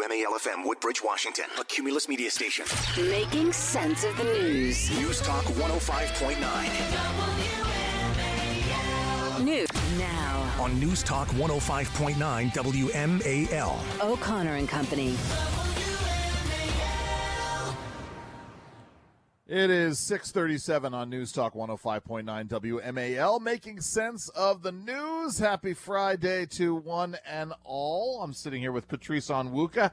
WMAL-FM, Woodbridge, Washington, a Cumulus media station. Making sense of the news. News Talk 105.9. News now On News Talk 105.9 WMAL. O'Connor and Company. It is 6:37 on News Talk 105.9 WMAL, making sense of the news. Happy Friday to one and all. I'm sitting here with Patrice Onwuka.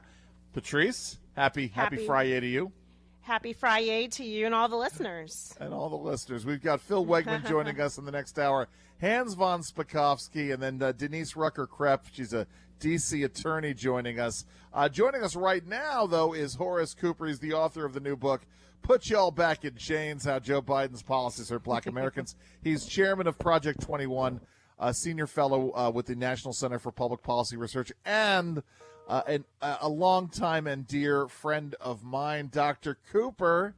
Patrice, happy Friday to you. Happy Friday to you and all the listeners. And all the listeners. We've got Phil Wegman joining us in the next hour, Hans von Spakovsky, and then Denise Rucker-Krepp. She's a D.C. attorney joining us. Joining us right now, though, is Horace Cooper. He's the author of the new book, Put Y'all Back in Chains, How Joe Biden's Policies Hurt Black Americans. He's chairman of Project 21, a senior fellow with the National Center for Public Policy Research, and a longtime and dear friend of mine, Dr. Cooper.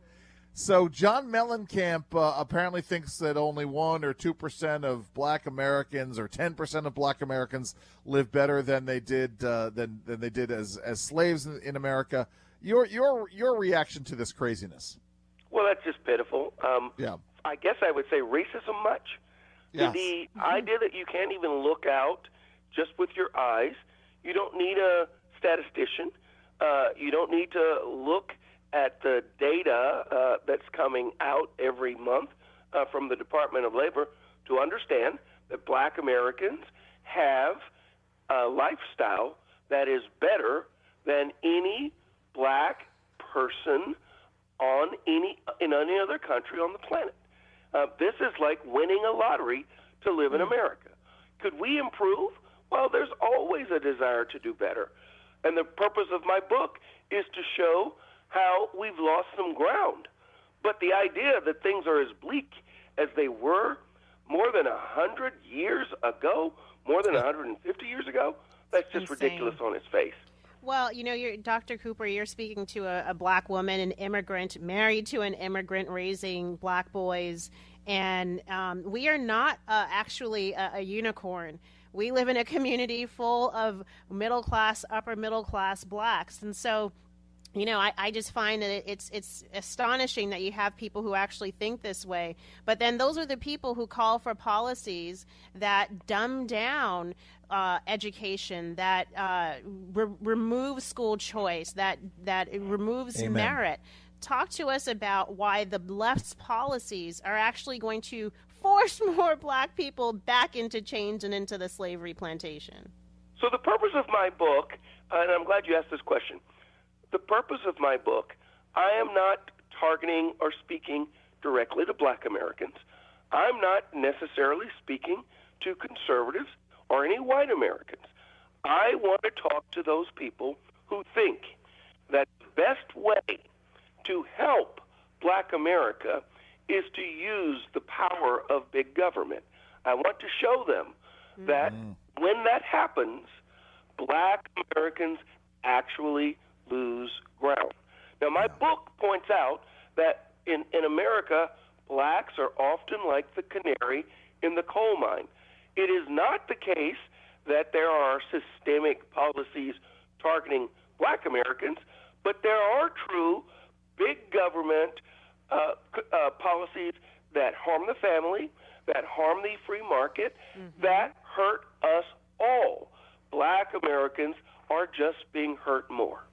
So John Mellencamp apparently thinks that only 1 or 2% of black Americans or 10% of black Americans live better than they did than they did as slaves in America. Your reaction to this craziness? Well, that's just pitiful. Yeah. I guess I would say racism much. Yes. The idea that you can't even look out just with your eyes. You don't need a statistician. You don't need to look at the data that's coming out every month from the Department of Labor to understand that black Americans have a lifestyle that is better than any black person in any other country on the planet. This is like winning a lottery to live in America. Could we improve? Well, there's always a desire to do better. And the purpose of my book is to show how we've lost some ground. But the idea that things are as bleak as they were more than 100 years ago, more than 150 years ago, that's just ridiculous on its face. Well, you're Dr. Cooper, you're speaking to a black woman, an immigrant, married to an immigrant, raising black boys. And we are not actually a unicorn. We live in a community full of middle-class, upper-middle-class blacks. And so, I just find that it's astonishing that you have people who actually think this way. But then those are the people who call for policies that dumb down education, that remove school choice, that removes Amen. merit. Talk to us about why the left's policies are actually going to force more black people back into chains and into the slavery plantation. So the purpose of my book, and I'm glad you asked this question, the purpose of my book, I am not targeting or speaking directly to black Americans. I'm not necessarily speaking to conservatives or any white Americans. I want to talk to those people who think that the best way to help black America is to use the power of big government. I want to show them that when that happens, black Americans actually lose ground. Now, my book points out that in America, blacks are often like the canary in the coal mine. It is not the case that there are systemic policies targeting black Americans, but there are true big government policies that harm the family, that harm the free market, that hurt us all. Black Americans are just being hurt more.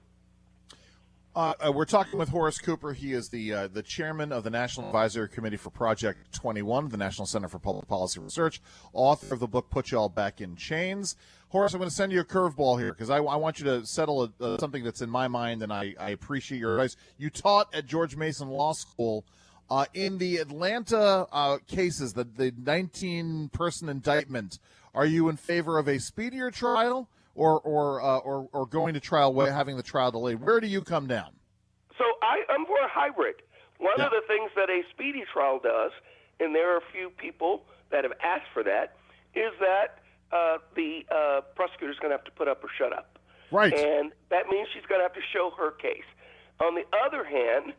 We're talking with Horace Cooper. He is the chairman of the National Advisory Committee for Project 21, the National Center for Public Policy Research, author of the book Put Y'all Back in Chains. Horace, I'm going to send you a curveball here because I want you to settle something that's in my mind, and I appreciate your advice. You taught at George Mason Law School. In the Atlanta cases, the 19-person indictment, are you in favor of a speedier trial or going to trial, having the trial delayed? Where do you come down? So I'm for a hybrid. One of the things that a speedy trial does, and there are a few people that have asked for that, is that the prosecutor's going to have to put up or shut up. Right. And that means she's going to have to show her case. On the other hand,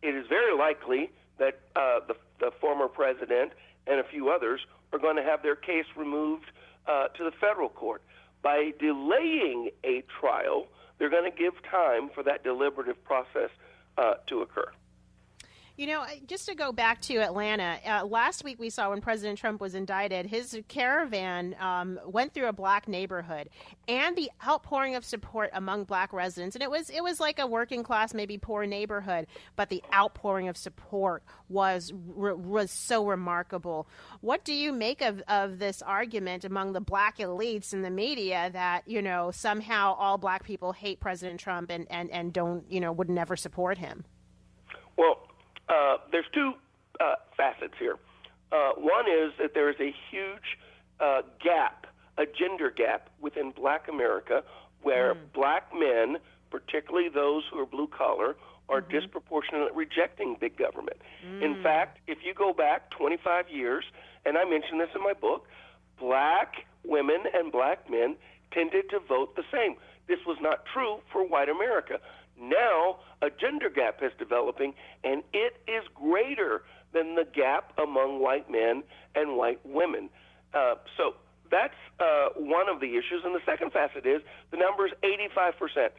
it is very likely that the former president and a few others are going to have their case removed to the federal court. By delaying a trial, they're going to give time for that deliberative process to occur. You know, just to go back to Atlanta, last week we saw when President Trump was indicted, his caravan went through a black neighborhood, and the outpouring of support among black residents, and it was like a working class, maybe poor neighborhood, but the outpouring of support was so remarkable. What do you make of this argument among the black elites in the media that, you know, somehow all black people hate President Trump and don't, you know, would never support him? Well, there's two facets here. One is that there is a huge gap, a gender gap within black America where black men, particularly those who are blue collar, are disproportionately rejecting big government. In fact, if you go back 25 years, and I mentioned this in my book, black women and black men tended to vote the same. This was not true for white America. Now, a gender gap is developing, and it is greater than the gap among white men and white women. So that's one of the issues. And the second facet is the number is 85%.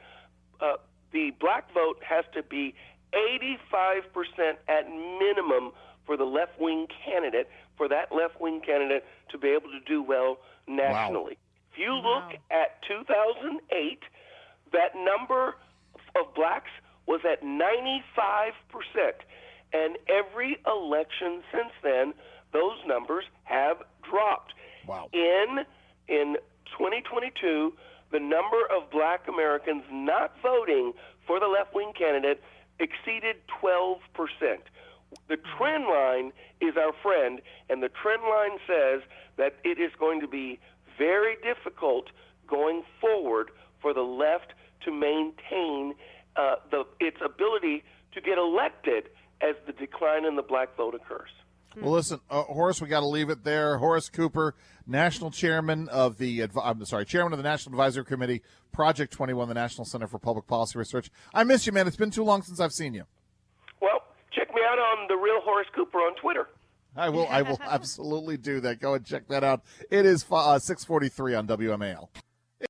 The black vote has to be 85% at minimum for the left-wing candidate, for that left-wing candidate to be able to do well nationally. Wow. If you look at 2008, that number of blacks was at 95%, and every election since then, those numbers have dropped. Wow. In 2022, the number of black Americans not voting for the left-wing candidate exceeded 12%. The trend line is our friend, and the trend line says that it is going to be very difficult going forward for the left to maintain its ability to get elected as the decline in the black vote occurs. Well, listen, Horace, we got to leave it there. Horace Cooper, chairman of the National Advisory Committee, Project 21, the National Center for Public Policy Research. I miss you, man. It's been too long since I've seen you. Well, check me out on The Real Horace Cooper on Twitter. I will absolutely do that. Go and check that out. It is 6:43 on WMAL.